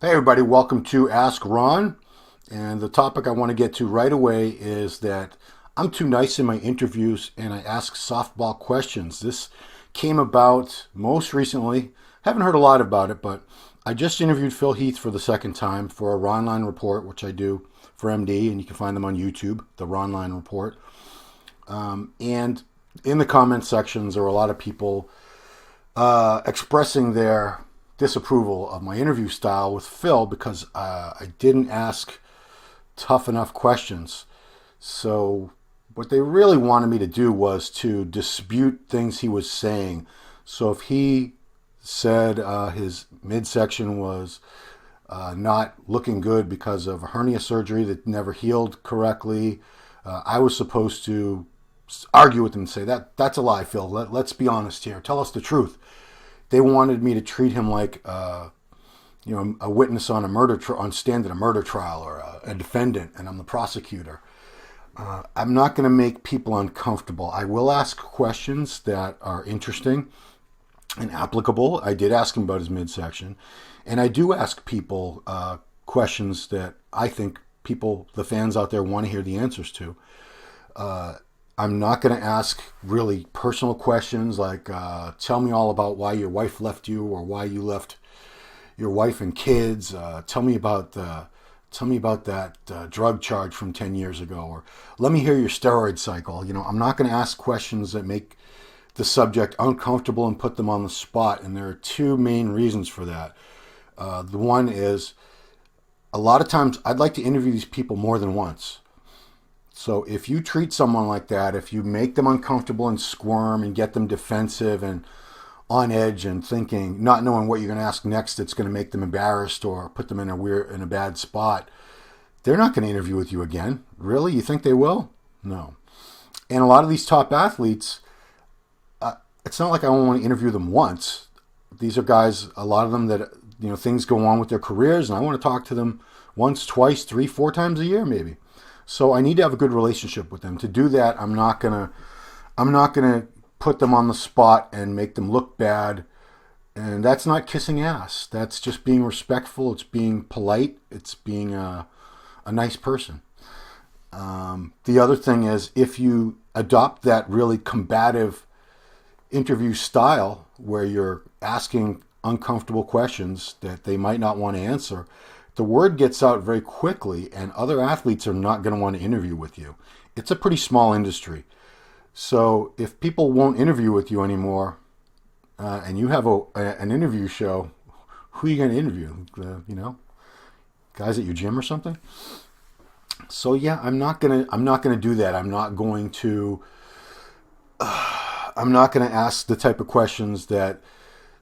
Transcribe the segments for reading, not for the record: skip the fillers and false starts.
Hey everybody, welcome to Ask Ron. And the topic I want to get to right away is that I'm too nice in my interviews and I ask softball questions. This came about most recently. Haven't heard a lot about it, but I just interviewed Phil Heath for the second time for a Ronline report, which I do for MD, and you can find them on YouTube, the Ronline report. And in the comment sections, there were a lot of people expressing their disapproval of my interview style with Phil because I didn't ask tough enough questions. So what they really wanted me to do was to dispute things he was saying. So if he said his midsection was not looking good because of a hernia surgery that never healed correctly, I was supposed to argue with him and say that's a lie, Phil. Let's be honest here. Tell us the truth. They wanted me to treat him like, a witness on a on stand at a murder trial or a defendant, and I'm the prosecutor. I'm not going to make people uncomfortable. I will ask questions that are interesting and applicable. I did ask him about his midsection, and I do ask people questions that I think the fans out there, want to hear the answers to. I'm not going to ask really personal questions like, tell me all about why your wife left you or why you left your wife and kids. Tell me about that drug charge from 10 years ago, or let me hear your steroid cycle. I'm not going to ask questions that make the subject uncomfortable and put them on the spot. And there are two main reasons for that. The one is a lot of times I'd like to interview these people more than once. So if you treat someone like that, if you make them uncomfortable and squirm and get them defensive and on edge and thinking, not knowing what you're going to ask next, it's going to make them embarrassed or put them in a bad spot, they're not going to interview with you again. Really? You think they will? No. And a lot of these top athletes, it's not like I only want to interview them once. These are guys, a lot of them that, things go on with their careers, and I want to talk to them once, twice, 3, 4 times a year maybe. So I need to have a good relationship with them. To do that, I'm not gonna put them on the spot and make them look bad. And that's not kissing ass. That's just being respectful. It's being polite. It's being a nice person. The other thing is, if you adopt that really combative interview style where you're asking uncomfortable questions that they might not want to answer, the word gets out very quickly and other athletes are not going to want to interview with you. It's a pretty small industry. So if people won't interview with you anymore and you have an interview show, who are you going to interview? Guys at your gym or something? So yeah, I'm not going to do that. I'm not going to ask the type of questions that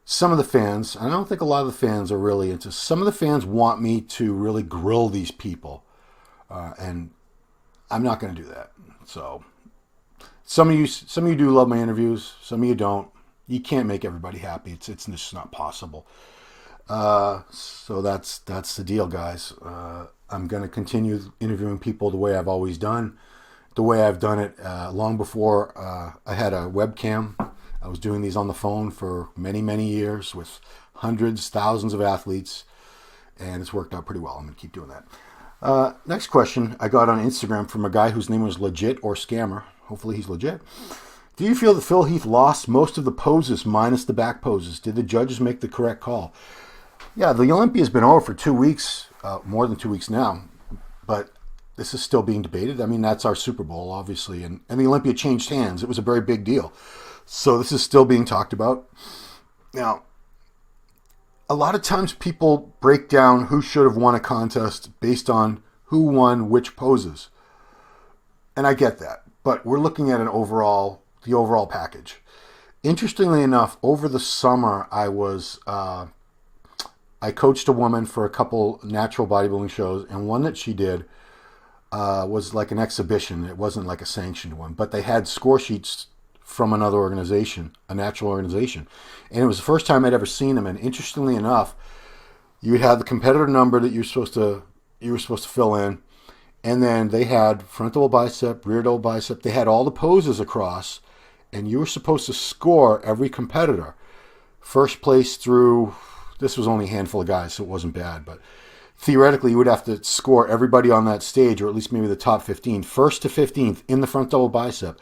some of the fans, and I don't think a lot of the fans are really into. Some of the fans want me to really grill these people, and I'm not going to do that. So, some of you do love my interviews. Some of you don't. You can't make everybody happy. It's just not possible. So that's the deal, guys. I'm going to continue interviewing people the way I've always done, the way I've done it long before I had a webcam. I was doing these on the phone for many, many years with hundreds, thousands of athletes, and it's worked out pretty well. I'm going to keep doing that. Next question I got on Instagram from a guy whose name was Legit or Scammer. Hopefully he's legit. Do you feel that Phil Heath lost most of the poses minus the back poses? Did the judges make the correct call? Yeah, the Olympia has been over for 2 weeks, more than 2 weeks now, but this is still being debated. I mean, that's our Super Bowl, obviously, and the Olympia changed hands. It was a very big deal. So this is still being talked about. Now, a lot of times people break down who should have won a contest based on who won which poses. And I get that. But we're looking at the overall package. Interestingly enough, over the summer, I coached a woman for a couple natural bodybuilding shows, and one that she did was like an exhibition. It wasn't like a sanctioned one, but they had score sheets from another organization, a natural organization. And it was the first time I'd ever seen them. And interestingly enough, you would have the competitor number that you were supposed to fill in. And then they had front double bicep, rear double bicep. They had all the poses across. And you were supposed to score every competitor. First place through this was only a handful of guys, so it wasn't bad. But theoretically, you would have to score everybody on that stage, or at least maybe the top 15, first to 15th in the front double bicep.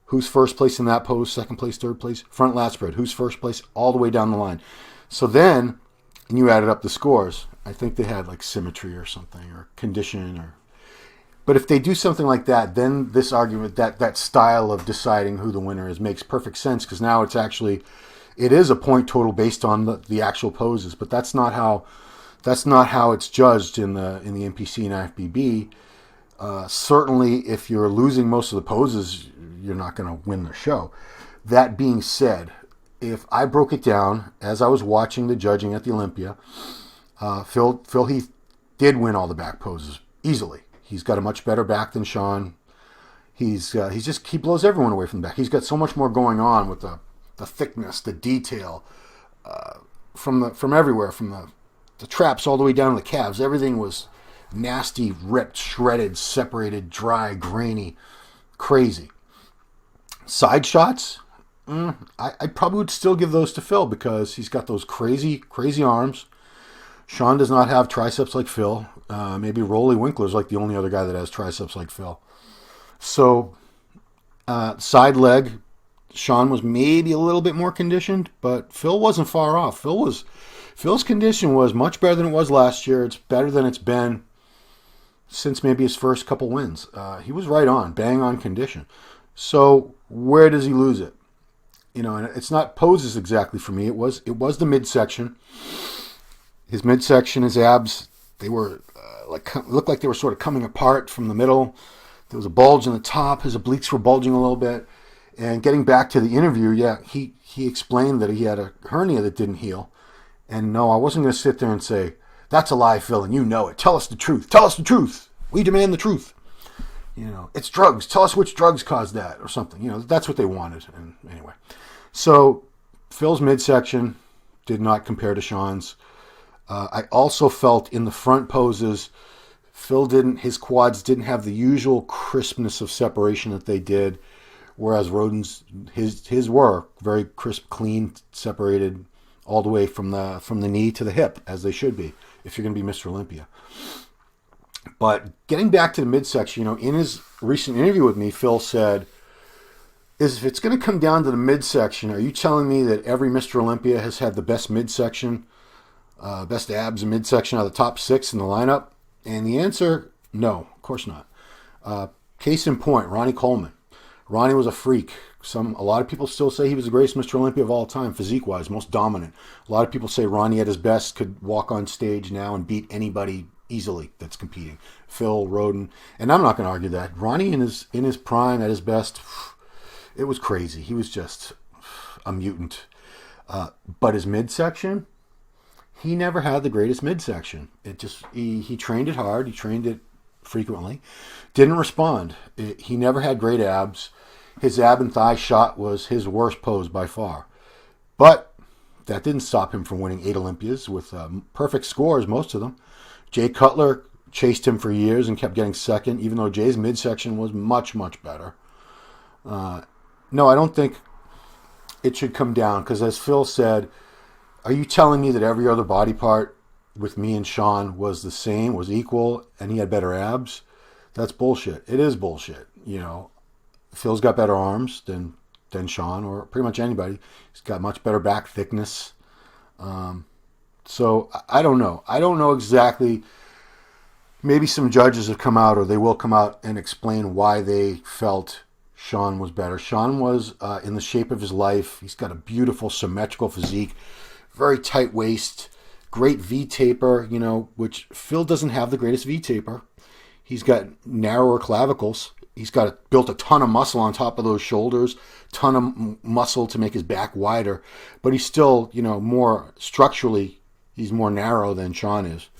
Who's first place in that pose, second place, third place, front lat spread, who's first place, all the way down the line. So then, and you added up the scores, I think they had like symmetry or something, or condition, or... But if they do something like that, then this argument, that style of deciding who the winner is, makes perfect sense, because now it is a point total based on the actual poses, but that's not how it's judged in the NPC and IFBB. Certainly, if you're losing most of the poses, you're not going to win the show. That being said, if I broke it down as I was watching the judging at the Olympia, Phil Heath did win all the back poses easily. He's got a much better back than Sean. He blows everyone away from the back. He's got so much more going on with the thickness, the detail, from everywhere, from the traps all the way down to the calves. Everything was nasty, ripped, shredded, separated, dry, grainy, crazy. Side shots, I probably would still give those to Phil, because he's got those crazy, crazy arms. Sean does not have triceps like Phil. Maybe Rolly Winkler's like the only other guy that has triceps like Phil. So, side leg, Sean was maybe a little bit more conditioned, but Phil wasn't far off. Phil's condition was much better than it was last year. It's better than it's been since maybe his first couple wins. He was right on, bang on condition. So where does he lose it? And it's not poses exactly for me. It was the midsection. His midsection, his abs, they were looked like they were sort of coming apart from the middle. There was a bulge in the top. His obliques were bulging a little bit. And getting back to the interview, he explained that he had a hernia that didn't heal. And no, I wasn't going to sit there and say, "That's a lie, Phil, and you know it. Tell us the truth. Tell us the truth. We demand the truth. It's drugs. Tell us which drugs caused that," or something. That's what they wanted. And anyway, so Phil's midsection did not compare to Sean's. I also felt in the front poses, his quads didn't have the usual crispness of separation that they did, whereas Roden's, his were very crisp, clean, separated all the way from the knee to the hip, as they should be, if you're going to be Mr. Olympia. But getting back to the midsection, in his recent interview with me, Phil said, if it's going to come down to the midsection, are you telling me that every Mr. Olympia has had the best midsection, best abs and midsection out of the top 6 in the lineup? And the answer, no, of course not. Case in point, Ronnie Coleman. Ronnie was a freak. A lot of people still say he was the greatest Mr. Olympia of all time, physique-wise, most dominant. A lot of people say Ronnie at his best could walk on stage now and beat anybody easily that's competing. Phil, Roden, and I'm not going to argue that. Ronnie in his prime, at his best, it was crazy. He was just a mutant. But his midsection, he never had the greatest midsection. He trained it hard. He trained it frequently. Didn't respond. He never had great abs. His ab and thigh shot was his worst pose by far. But that didn't stop him from winning 8 Olympias with perfect scores, most of them. Jay Cutler chased him for years and kept getting second, even though Jay's midsection was much, much better. No, I don't think it should come down, because as Phil said, are you telling me that every other body part with me and Sean was the same, was equal, and he had better abs? That's bullshit. It is bullshit. Phil's got better arms than Sean, or pretty much anybody. He's got much better back thickness. So I don't know. I don't know exactly. Maybe some judges have come out, or they will come out and explain why they felt Sean was better. Sean was in the shape of his life. He's got a beautiful symmetrical physique, very tight waist, great V-taper, which Phil doesn't have the greatest V-taper. He's got narrower clavicles. He's built a ton of muscle on top of those shoulders, ton of muscle to make his back wider, but he's still, more structurally, he's more narrow than Sean is.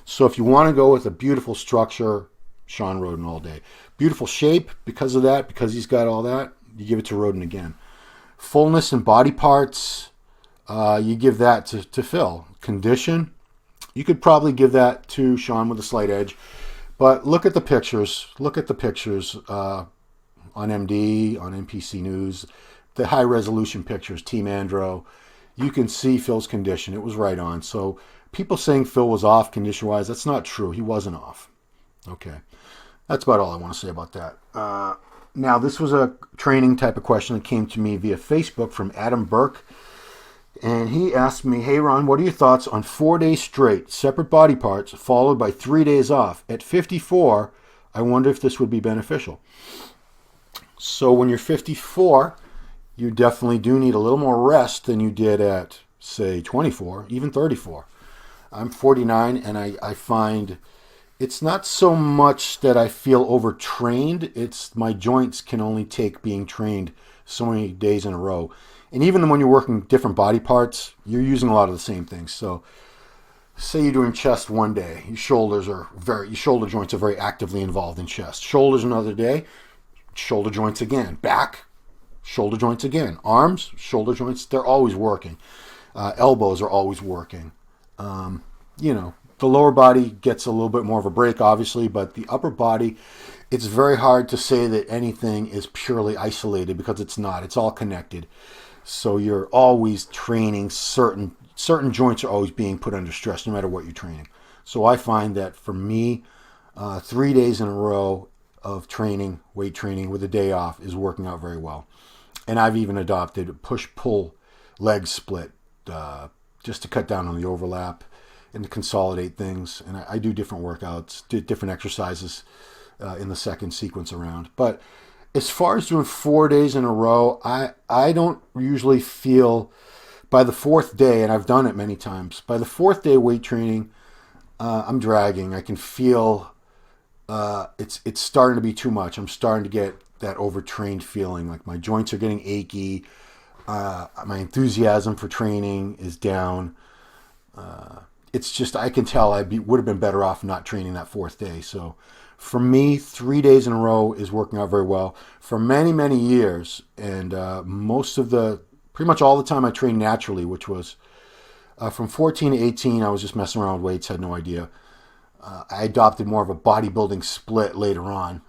So if you want to go with a beautiful structure, Sean Roden all day. Beautiful shape because of that, because he's got all that, you give it to Roden again. Fullness and body parts, you give that to Phil. Condition, you could probably give that to Sean with a slight edge. But look at the pictures. Look at the pictures on MD, on NPC News, the high-resolution pictures, Team Andro. you can see Phil's condition. It was right on. So people saying Phil was off condition-wise, that's not true. He wasn't off. Okay. That's about all I want to say about that. Now, this was a training type of question that came to me via Facebook from Adam Burke. And he asked me, hey, Ron, what are your thoughts on 4 days straight, separate body parts, followed by 3 days off? At 54, I wonder if this would be beneficial. So when you're 54, you definitely do need a little more rest than you did at, say, 24, even 34. I'm 49, and I find it's not so much that I feel overtrained. It's my joints can only take being trained so many days in a row. And even when you're working different body parts, you're using a lot of the same things. So say you're doing chest one day, your shoulder joints are very actively involved in chest. Shoulders another day, shoulder joints again. Back, shoulder joints again. Arms, shoulder joints, they're always working. Elbows are always working. The lower body gets a little bit more of a break, obviously, but the upper body, it's very hard to say that anything is purely isolated because it's not. It's all connected. So you're always training certain joints are always being put under stress no matter what you're training. So I find that for me, 3 days in a row of training, weight training with a day off is working out very well. And I've even adopted a push-pull leg split just to cut down on the overlap and to consolidate things. And I do different workouts, different exercises in the second sequence around. But as far as doing 4 days in a row, I don't usually feel by the fourth day, and I've done it many times, by the fourth day weight training, I'm dragging. I can feel it's starting to be too much. I'm starting to get that overtrained feeling, like my joints are getting achy. My enthusiasm for training is down. It's just, I can tell would have been better off not training that fourth day. So for me, 3 days in a row is working out very well. For many, many years, and pretty much all the time I trained naturally, which was from 14 to 18, I was just messing around with weights, had no idea. I adopted more of a bodybuilding split later on,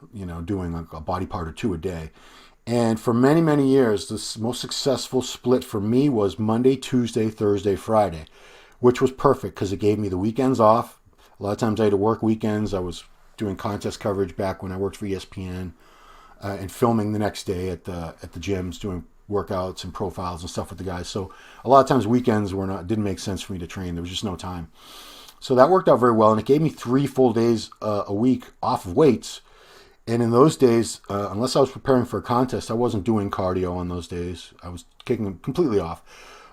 doing a body part or two a day. And for many, many years, the most successful split for me was Monday, Tuesday, Thursday, Friday, which was perfect because it gave me the weekends off. A lot of times I had to work weekends. I was doing contest coverage back when I worked for ESPN and filming the next day at the gyms, doing workouts and profiles and stuff with the guys. So a lot of times weekends didn't make sense for me to train. There was just no time. So that worked out very well, and it gave me 3 full days a week off of weights. And in those days, unless I was preparing for a contest, I wasn't doing cardio on those days. I was kicking them completely off.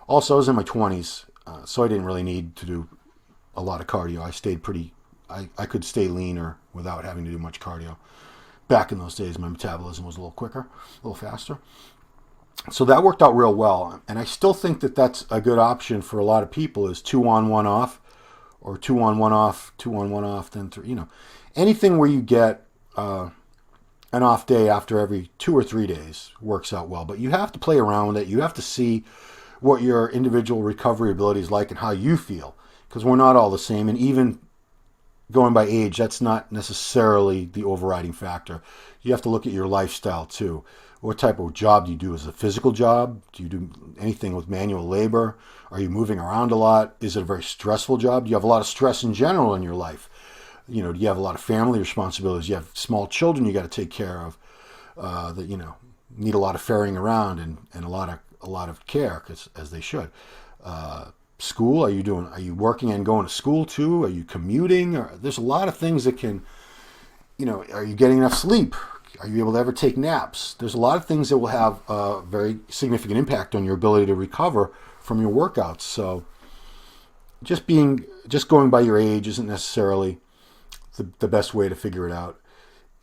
Also, I was in my 20s, so I didn't really need to do a lot of cardio. I could stay leaner without having to do much cardio. Back in those days, my metabolism was a little quicker, a little faster. So that worked out real well. And I still think that that's a good option for a lot of people is 2 on, 1 off, or 2 on, 1 off, 2 on, 1 off, then 3, anything where you get an off day after every 2 or 3 days works out well. But you have to play around with it. You have to see what your individual recovery ability is like and how you feel, because we're not all the same. And even going by age, that's not necessarily the overriding factor. You have to look at your lifestyle too. What type of job do you do? Is it a physical job? Do you do anything with manual labor? Are you moving around a lot? Is it a very stressful job? Do you have a lot of stress in general in your life? Do you have a lot of family responsibilities? You have small children you got to take care of that need a lot of ferrying around and a lot of care, as they should. School, are you working and going to school too? Are you commuting? There's a lot of things that can, are you getting enough sleep? Are you able to ever take naps? There's a lot of things that will have a very significant impact on your ability to recover from your workouts. So just going by your age isn't necessarily the best way to figure it out.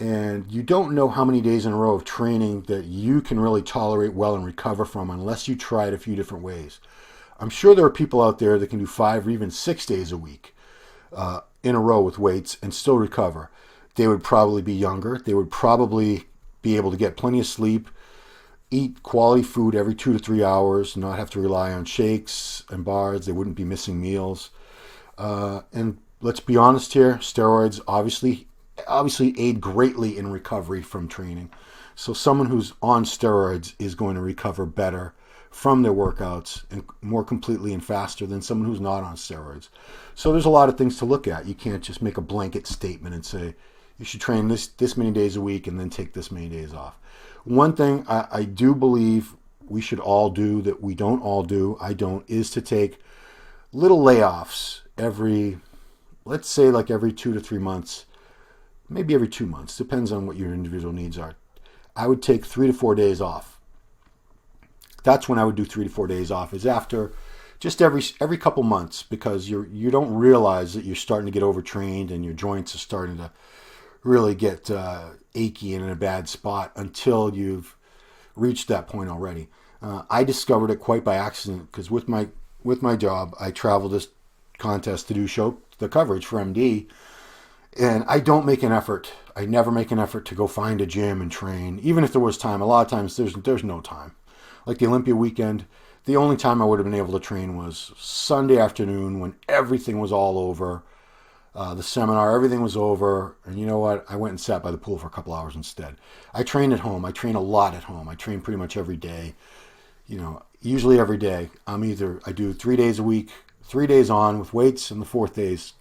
And you don't know how many days in a row of training that you can really tolerate well and recover from unless you try it a few different ways. I'm sure there are people out there that can do 5 or even 6 days a week in a row with weights and still recover. They would probably be younger. They would probably be able to get plenty of sleep, eat quality food every 2 to 3 hours, not have to rely on shakes and bars. They wouldn't be missing meals. And let's be honest here, steroids obviously aid greatly in recovery from training. So someone who's on steroids is going to recover better from their workouts and more completely and faster than someone who's not on steroids. So there's a lot of things to look at. You can't just make a blanket statement and say you should train this many days a week and then take this many days off. One thing I do believe we should all do that we don't all do, I don't, is to take little layoffs let's say like every 2 to 3 months, maybe every 2 months, depends on what your individual needs are. I would take 3 to 4 days off. That's when I would do 3 to 4 days off, is after just every couple months, because you don't realize that you're starting to get overtrained and your joints are starting to really get achy and in a bad spot until you've reached that point already. I discovered it quite by accident, because with my job, I travel this contest to do the coverage for MD, and I don't make an effort. I never make an effort to go find a gym and train, even if there was time. A lot of times there's no time. Like the Olympia weekend, the only time I would have been able to train was Sunday afternoon when everything was all over. The seminar, everything was over, and you know what? I went and sat by the pool for a couple hours instead. I train at home. I train a lot at home. I train pretty much every day. Usually every day. I do 3 days a week, 3 days on with weights, and the fourth day's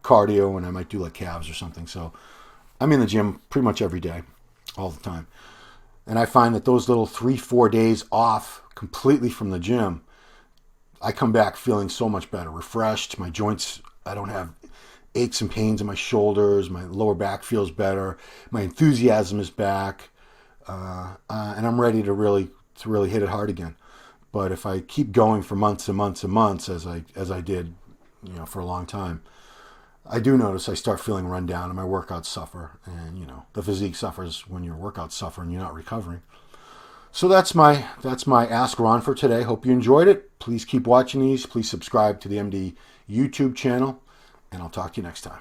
cardio, and I might do like calves or something. So I'm in the gym pretty much every day, all the time. And I find that those little 3-4 days off completely from the gym, I come back feeling so much better, refreshed. My joints, I don't have aches and pains in my shoulders. My lower back feels better. My enthusiasm is back, and I'm ready to really hit it hard again. But if I keep going for months and months and months, as I did, for a long time, I do notice I start feeling run down and my workouts suffer, and the physique suffers when your workouts suffer and you're not recovering. So that's my Ask Ron for today. Hope you enjoyed it. Please keep watching these. Please subscribe to the MD YouTube channel, and I'll talk to you next time.